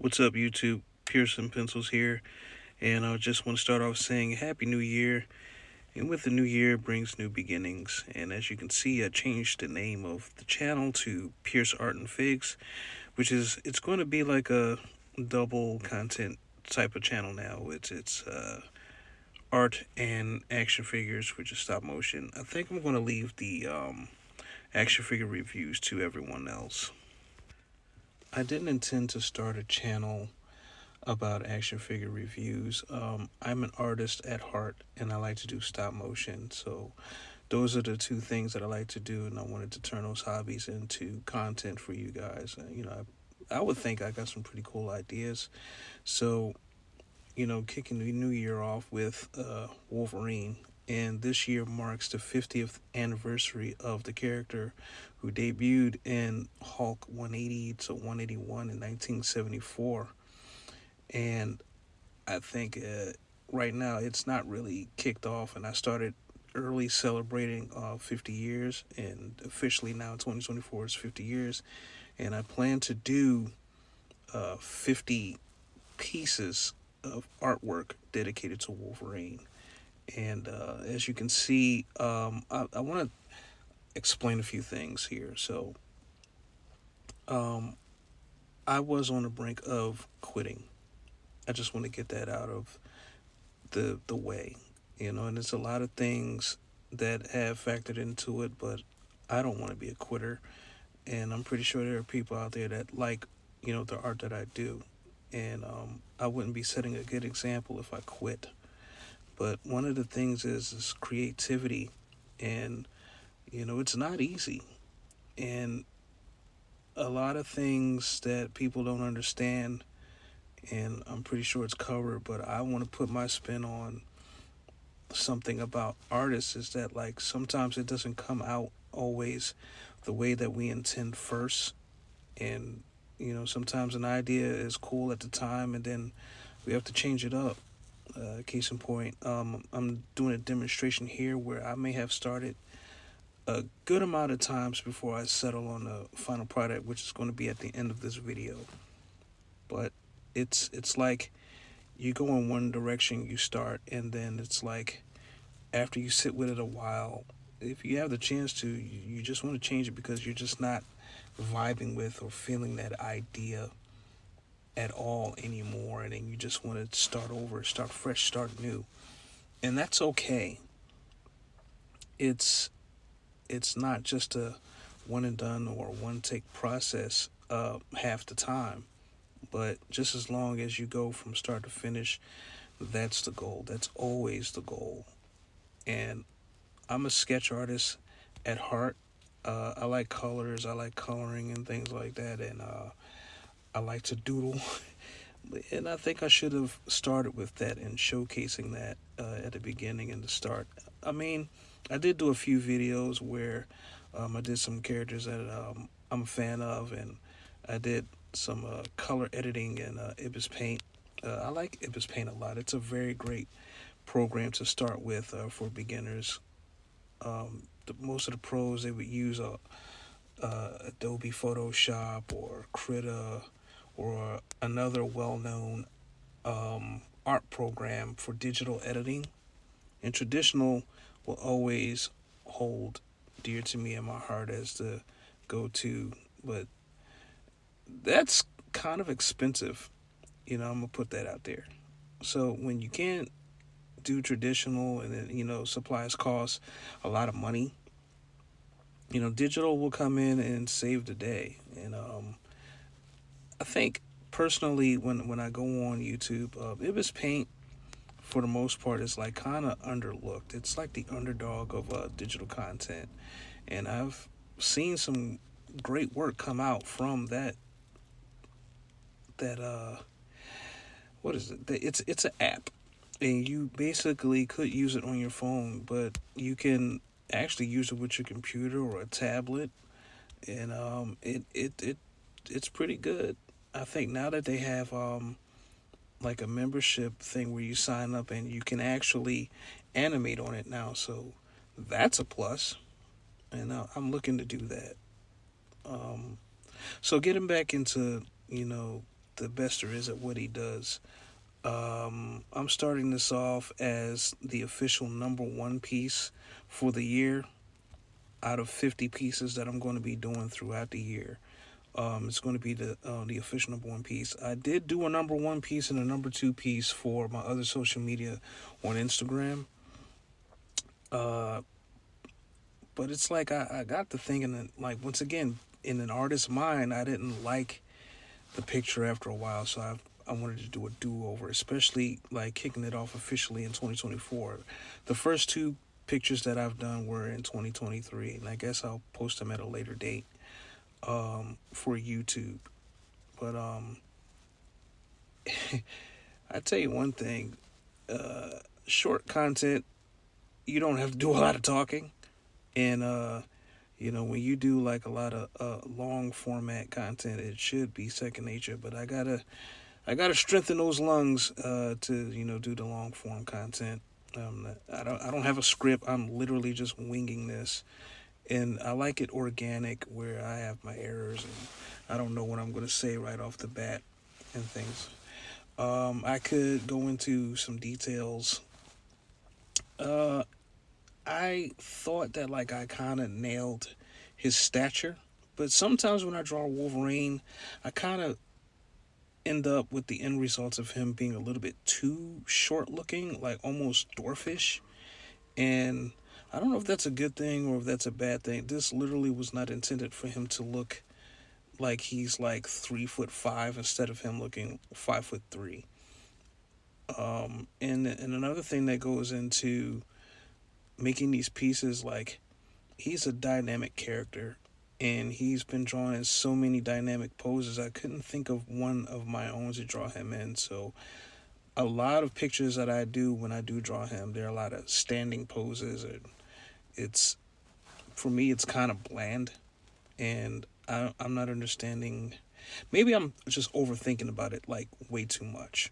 What's up, YouTube? Pearson Pencils here, and I just want to start off saying Happy New Year. And with the new year brings new beginnings. And as you can see, I changed the name of the channel to Pierce Art and Figs, which is it's going to be like a double content type of channel now. It's art and action figures, which is stop motion. I think I'm going to leave the action figure reviews to everyone else. I didn't intend to start a channel about action figure reviews. I'm an artist at heart and I like to do stop motion. So those are the two things that I like to do, and I wanted to turn those hobbies into content for you guys. I would think I got some pretty cool ideas. So, kicking the new year off with Wolverine. And this year marks the 50th anniversary of the character who debuted in Hulk 180 to 181 in 1974. And I think right now it's not really kicked off, and I started early celebrating 50 years, and officially now 2024 is 50 years, and I plan to do 50 pieces of artwork dedicated to Wolverine. And as you can see, I want to explain a few things here. So um, I was on the brink of quitting. I just want to get that out of the way, and there's a lot of things that have factored into it, but I don't want to be a quitter, and I'm pretty sure there are people out there that like, the art that I do, and I wouldn't be setting a good example if I quit. But one of the things is creativity, and it's not easy, and a lot of things that people don't understand, and I'm pretty sure it's covered, but I want to put my spin on something about artists is that, like, sometimes it doesn't come out always the way that we intend first, and sometimes an idea is cool at the time and then we have to change it up. Case in point, I'm doing a demonstration here where I may have started a good amount of times before I settle on the final product, which is going to be at the end of this video. But it's like you go in one direction, you start, and then it's like after you sit with it a while, if you have the chance to, you just want to change it because you're just not vibing with or feeling that idea at all anymore, and then you just want to start over, start fresh, start new, and that's okay. It's it's not just a one and done or one take process half the time, but just as long as you go from start to finish, that's the goal. That's always the goal. And I'm a sketch artist at heart. I like colors, I like coloring and things like that, and I like to doodle. And I think I should have started with that and showcasing that at the beginning and the start. I mean, I did do a few videos where I did some characters that I'm a fan of, and I did some color editing in Ibis Paint. I like Ibis Paint a lot. It's a very great program to start with for beginners. Most of the pros, they would use Adobe Photoshop or Krita or another well-known art program for digital editing. And traditional will always hold dear to me in my heart as the go-to, but that's kind of expensive. I'm gonna put that out there. So when you can't do traditional, and then supplies cost a lot of money, digital will come in and save the day. And I think personally, when I go on YouTube, Ibis Paint for the most part is like kind of underlooked. It's like the underdog of digital content, and I've seen some great work come out from that what is it? It's an app, and you basically could use it on your phone, but you can actually use it with your computer or a tablet, and it's pretty good. I think now that they have like a membership thing where you sign up and you can actually animate on it now, so that's a plus, and I'm looking to do that. Um, so getting back into the best there is at what he does. I'm starting this off as the official number one piece for the year out of 50 pieces that I'm going to be doing throughout the year. It's going to be the official number one piece. I did do a number one piece and a number two piece for my other social media on Instagram. Uh, but it's like I got to thinking that, like, once again, in an artist's mind, I didn't like the picture after a while, so I wanted to do a do-over, especially like kicking it off officially in 2024. The first two pictures that I've done were in 2023, and I guess I'll post them at a later date for YouTube. But I tell you one thing, short content, you don't have to do a lot of talking, and when you do like a lot of long format content, it should be second nature. But I gotta strengthen those lungs to do the long form content. I don't have a script. I'm literally just winging this, and I like it organic where I have my errors and I don't know what I'm gonna say right off the bat and things. I could go into some details. Uh, I thought that like I kind of nailed his stature, but sometimes when I draw Wolverine, I kind of end up with the end results of him being a little bit too short looking, like almost dwarfish. And I don't know if that's a good thing or if that's a bad thing. This literally was not intended for him to look like he's like 3'5" instead of him looking 5'3". And another thing that goes into making these pieces, like, he's a dynamic character and he's been drawn in so many dynamic poses. I couldn't think of one of my own to draw him in. So a lot of pictures that I do when I do draw him, there are a lot of standing poses, and it's for me it's kind of bland, and I'm not understanding. Maybe I'm just overthinking about it like way too much,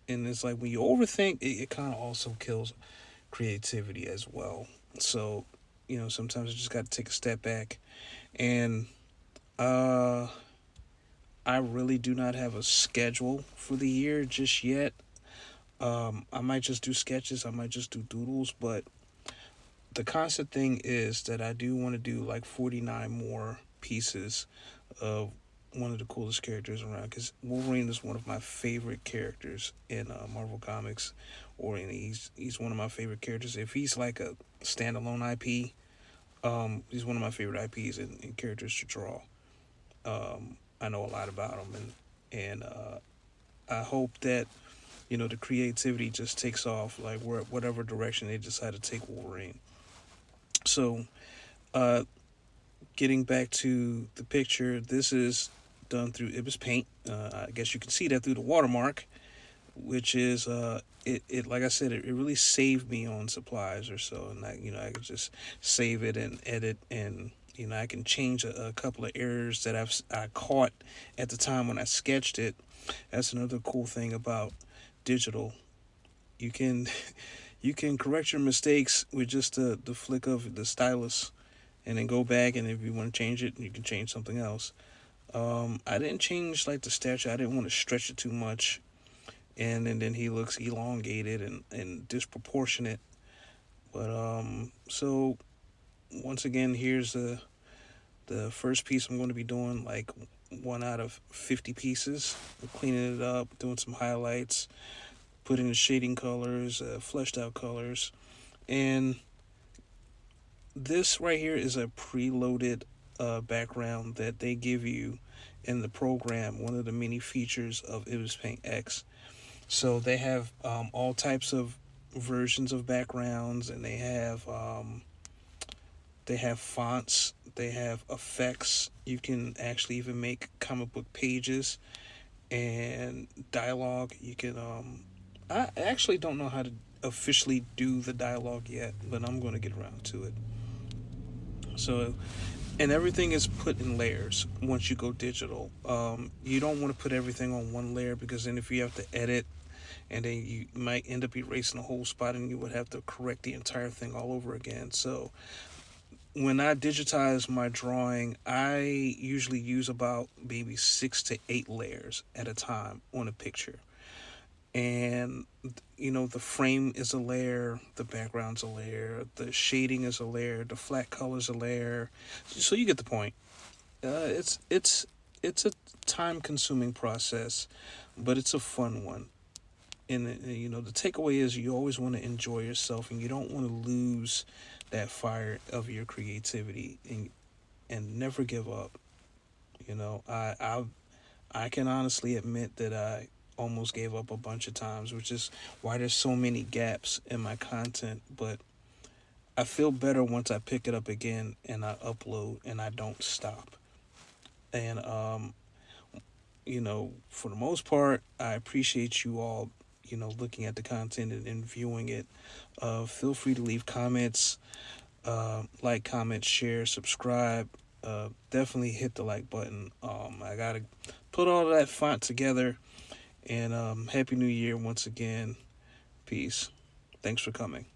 and it's like when you overthink, it kind of also kills creativity as well. So sometimes I just got to take a step back, and uh, I really do not have a schedule for the year just yet. I might just do sketches, I might just do doodles, but the constant thing is that I do want to do like 49 more pieces of one of the coolest characters around, because Wolverine is one of my favorite characters in Marvel Comics, or he's one of my favorite characters. If he's like a standalone IP, he's one of my favorite IPs and characters to draw. I know a lot about him, and I hope that the creativity just takes off, like whatever direction they decide to take Wolverine. So, uh, getting back to the picture, this is done through Ibis Paint. I guess you can see that through the watermark, which is it like I said, it really saved me on supplies or so, and I could just save it and edit, and I can change a couple of errors that I caught at the time when I sketched it. That's another cool thing about digital. You can you can correct your mistakes with just the flick of the stylus, and then go back, and if you want to change it, you can change something else. I didn't change like the statue. I didn't want to stretch it too much, and then he looks elongated and disproportionate. But so once again, here's the first piece I'm going to be doing, like one out of 50 pieces. I'm cleaning it up, doing some highlights, putting the shading colors, fleshed out colors, and this right here is a preloaded background that they give you in the program, one of the many features of Ibis Paint X. So they have all types of versions of backgrounds, and they have fonts, they have effects. You can actually even make comic book pages and dialogue. You can I actually don't know how to officially do the dialogue yet, but I'm going to get around to it. So, and everything is put in layers once you go digital. You don't want to put everything on one layer, because then if you have to edit, and then you might end up erasing a whole spot, and you would have to correct the entire thing all over again. So when I digitize my drawing, I usually use about maybe 6 to 8 layers at a time on a picture. And the frame is a layer, the background's a layer, the shading is a layer, the flat color's a layer. So you get the point. It's a time consuming process, but it's a fun one. And the takeaway is you always want to enjoy yourself, and you don't want to lose that fire of your creativity, and never give up. I can honestly admit that I almost gave up a bunch of times, which is why there's so many gaps in my content. But I feel better once I pick it up again and I upload and I don't stop. And for the most part, I appreciate you all, looking at the content and viewing it. Feel free to leave comments, like, comment, share, subscribe. Definitely hit the like button. I gotta put all of that font together. And Happy New Year once again. Peace. Thanks for coming.